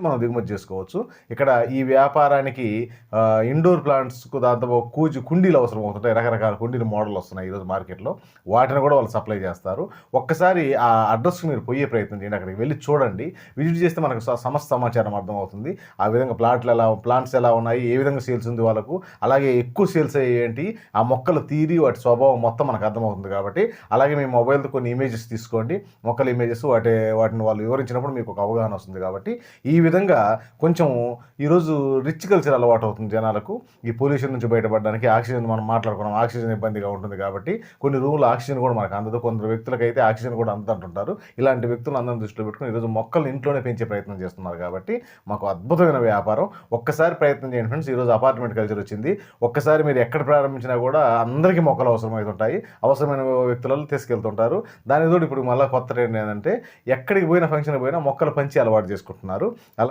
మనం దిగుమతి చేసుకోవచ్చు. ఇక్కడ ఈ వ్యాపారానికి ఇండోర్ ప్లాంట్స్కు దాంతో కుండీలు అవసరం అవుతుంటాయి. రకరకాల కుండీలు మోడల్ వస్తున్నాయి ఈరోజు మార్కెట్లో. వాటిని కూడా వాళ్ళు సప్లై చేస్తారు. ఒక్కసారి ఆ అడ్రస్కి మీరు పోయే ప్రయత్నం చేయండి. అక్కడికి వెళ్ళి చూడండి. విజిట్ చేస్తే మనకు సమస్త సమాచారం అర్థమవుతుంది. ఆ విధంగా ప్లాంట్స్ ఎలా ఉన్నాయి, ఏ విధంగా సేల్స్ ఉంది వాళ్ళకు, అలాగే ఎక్కువ సేల్స్ ఏంటి, ఆ మొక్కల తీరి వాటి స్వభావం మొత్తం మనకు అర్థమవుతుంది. కాబట్టి అలాగే మీ మొబైల్తో కొన్ని ఇమేజెస్ తీసుకోండి. మొక్కల ఇమేజెస్ వాటిని వాళ్ళు వివరించినప్పుడు మీకు ఒక అవగాహన వస్తుంది. కాబట్టి ఈ విధంగా కొంచెం ఈరోజు రిచ్ కల్చర్ అలవాటు అవుతుంది జనాలకు. ఈ పొల్యూషన్ నుంచి బయటపడడానికి ఆక్సిజన్ మనం మాట్లాడుకున్నాం, ఆక్సిజన్ ఇబ్బందిగా ఉంటుంది. కాబట్టి కొన్ని రూమ్లో ఆక్సిజన్ కూడా మనకు అందదు. కొందరు వ్యక్తులకైతే ఆక్సిజన్ కూడా అందదంటుంటారు. ఇలాంటి వ్యక్తులు అందరం దృష్టిలో పెట్టుకుని ఈరోజు మొక్కలు ఇంట్లోనే పెంచే ప్రయత్నం చేస్తున్నారు. కాబట్టి మాకు అద్భుతమైన వ్యాపారం. ఒక్కసారి ప్రయత్నం చేయండి ఫ్రెండ్స్. ఈరోజు అపార్ట్మెంట్ కల్చర్ వచ్చింది. ఒక్కసారి మీరు ఎక్కడ ప్రారంభించినా కూడా అందరికీ మొక్కలు అవసరమవుతుంటాయి. అవసరమైన వ్యక్తులలో తీసుకెళ్తుంటారు. దానితో ఇప్పుడు మళ్ళీ కొత్త ట్రెండ్ ఏంటంటే ఎక్కడికి పోయిన ఫంక్షన్కి పోయినా మొక్కలు పంచి అలవాటు చేసుకుంటున్నారు.